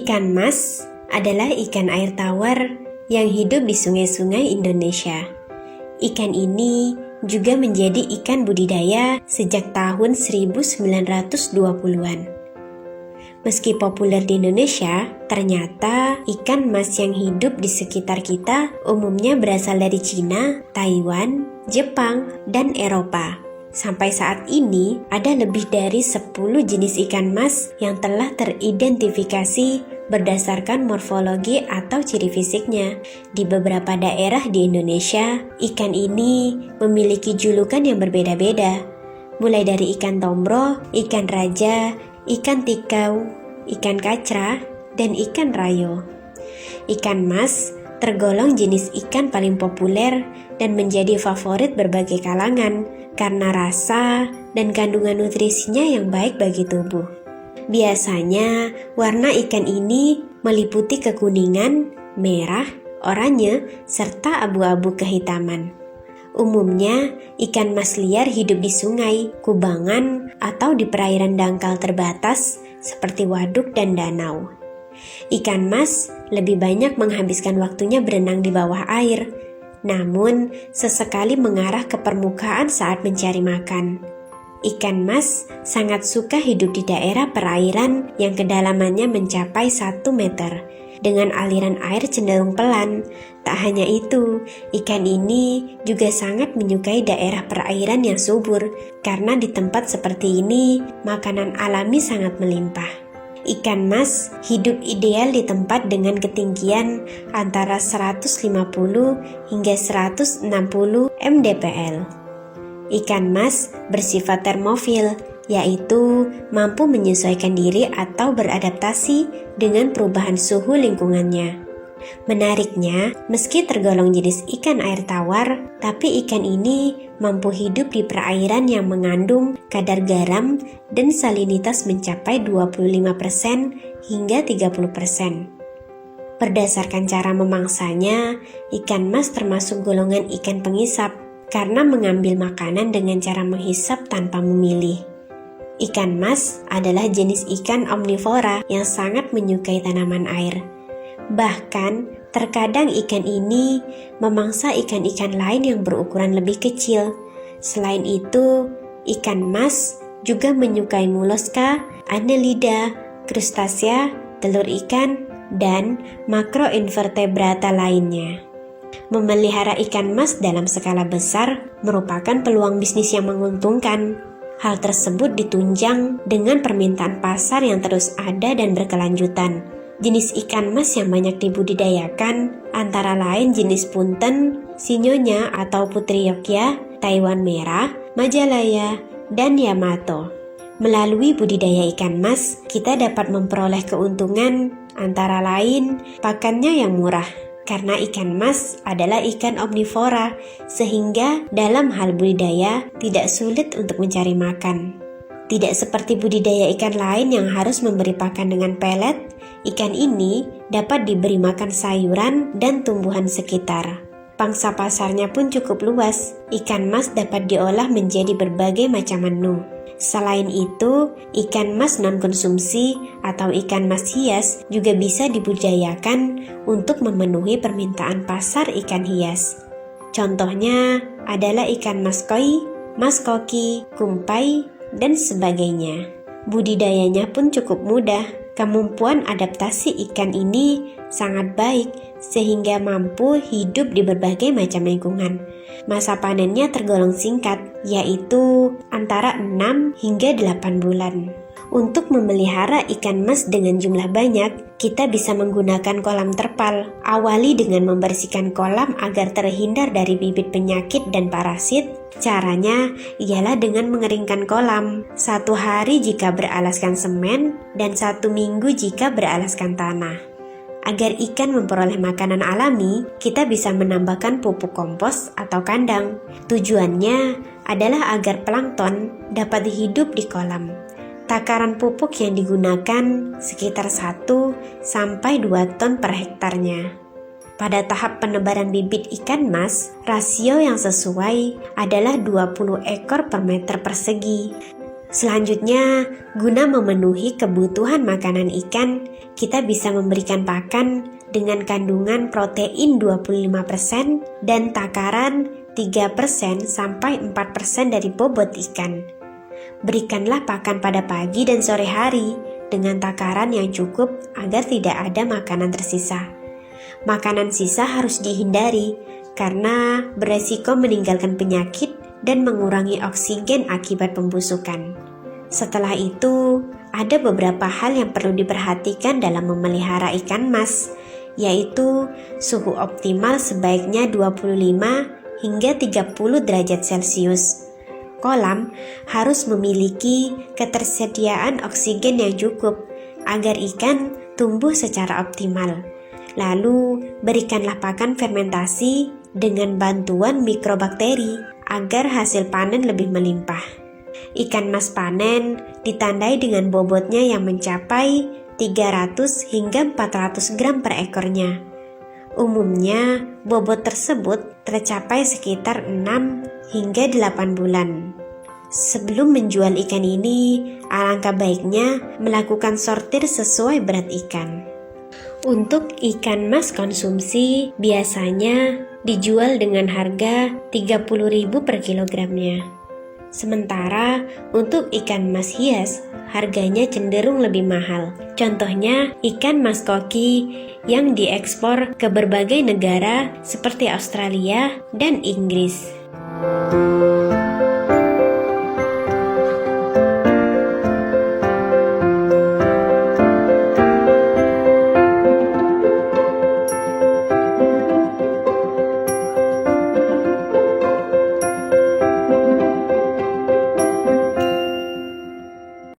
Ikan mas adalah ikan air tawar yang hidup di sungai-sungai Indonesia. Ikan ini juga menjadi ikan budidaya sejak tahun 1920-an. Meski populer di Indonesia, ternyata ikan mas yang hidup di sekitar kita umumnya berasal dari Cina, Taiwan, Jepang, dan Eropa. Sampai saat ini, ada lebih dari 10 jenis ikan mas yang telah teridentifikasi berdasarkan morfologi atau ciri fisiknya. Di beberapa daerah di Indonesia, ikan ini memiliki julukan yang berbeda-beda, mulai dari ikan tombro, ikan raja, ikan tikau, ikan kacra, dan ikan rayo. Ikan mas tergolong jenis ikan paling populer dan menjadi favorit berbagai kalangan karena rasa dan kandungan nutrisinya yang baik bagi tubuh. Biasanya, warna ikan ini meliputi kekuningan, merah, oranye, serta abu-abu kehitaman. Umumnya, ikan mas liar hidup di sungai, kubangan, atau di perairan dangkal terbatas seperti waduk dan danau. Ikan mas lebih banyak menghabiskan waktunya berenang di bawah air, namun sesekali mengarah ke permukaan saat mencari makan. Ikan mas sangat suka hidup di daerah perairan yang kedalamannya mencapai 1 meter dengan aliran air cenderung pelan. Tak hanya itu, ikan ini juga sangat menyukai daerah perairan yang subur karena di tempat seperti ini makanan alami sangat melimpah. Ikan mas hidup ideal di tempat dengan ketinggian antara 150 hingga 160 mdpl. Ikan mas bersifat termofil, yaitu mampu menyesuaikan diri atau beradaptasi dengan perubahan suhu lingkungannya. Menariknya, meski tergolong jenis ikan air tawar, tapi ikan ini mampu hidup di perairan yang mengandung kadar garam dan salinitas mencapai 25% hingga 30%. Berdasarkan cara memangsanya, ikan mas termasuk golongan ikan pengisap karena mengambil makanan dengan cara menghisap tanpa memilih. Ikan mas adalah jenis ikan omnivora yang sangat menyukai tanaman air. Bahkan, terkadang ikan ini memangsa ikan-ikan lain yang berukuran lebih kecil. Selain itu, ikan mas juga menyukai molluska, annelida, krustasea, telur ikan, dan makroinvertebrata lainnya. Memelihara ikan mas dalam skala besar merupakan peluang bisnis yang menguntungkan. Hal tersebut ditunjang dengan permintaan pasar yang terus ada dan berkelanjutan. Jenis ikan mas yang banyak dibudidayakan antara lain jenis punten, sinyonya atau putri Yogya, Taiwan merah, Majalaya, dan Yamato. Melalui budidaya ikan mas, kita dapat memperoleh keuntungan antara lain pakannya yang murah. Karena ikan mas adalah ikan omnivora, sehingga dalam hal budidaya tidak sulit untuk mencari makan. Tidak seperti budidaya ikan lain yang harus memberi pakan dengan pelet, ikan ini dapat diberi makan sayuran dan tumbuhan sekitar. Pangsa pasarnya pun cukup luas. Ikan mas dapat diolah menjadi berbagai macam menu. Selain itu, ikan mas non-konsumsi atau ikan mas hias juga bisa dibudidayakan untuk memenuhi permintaan pasar ikan hias. Contohnya adalah ikan mas koi, mas koki, kumpai, dan sebagainya. Budidayanya pun cukup mudah. Kemampuan adaptasi ikan ini sangat baik sehingga mampu hidup di berbagai macam lingkungan. Masa panennya tergolong singkat, yaitu antara 6 hingga 8 bulan. Untuk memelihara ikan mas dengan jumlah banyak, kita bisa menggunakan kolam terpal. Awali dengan membersihkan kolam agar terhindar dari bibit penyakit dan parasit. Caranya ialah dengan mengeringkan kolam 1 hari jika beralaskan semen dan 1 minggu jika beralaskan tanah. Agar ikan memperoleh makanan alami, kita bisa menambahkan pupuk kompos atau kandang. Tujuannya adalah agar plankton dapat hidup di kolam. Takaran pupuk yang digunakan sekitar 1-2 ton per hektarnya. Pada tahap penebaran bibit ikan mas, rasio yang sesuai adalah 20 ekor per meter persegi. Selanjutnya, guna memenuhi kebutuhan makanan ikan, kita bisa memberikan pakan dengan kandungan protein 25% dan takaran 3% sampai 4% dari bobot ikan. Berikanlah pakan pada pagi dan sore hari dengan takaran yang cukup agar tidak ada makanan tersisa. Makanan sisa harus dihindari karena beresiko meninggalkan penyakit dan mengurangi oksigen akibat pembusukan. Setelah itu, ada beberapa hal yang perlu diperhatikan dalam memelihara ikan mas, yaitu suhu optimal sebaiknya 25 hingga 30 derajat Celcius. Kolam harus memiliki ketersediaan oksigen yang cukup agar ikan tumbuh secara optimal. Lalu, berikanlah pakan fermentasi dengan bantuan mikrobakteri agar hasil panen lebih melimpah. Ikan mas panen ditandai dengan bobotnya yang mencapai 300 hingga 400 gram per ekornya. Umumnya, bobot tersebut tercapai sekitar 6 hingga 8 bulan. Sebelum menjual ikan ini, alangkah baiknya melakukan sortir sesuai berat ikan. Untuk ikan mas konsumsi biasanya dijual dengan harga 30.000 per kilogramnya. Sementara untuk ikan mas hias, harganya cenderung lebih mahal. Contohnya ikan mas koki yang diekspor ke berbagai negara seperti Australia dan Inggris.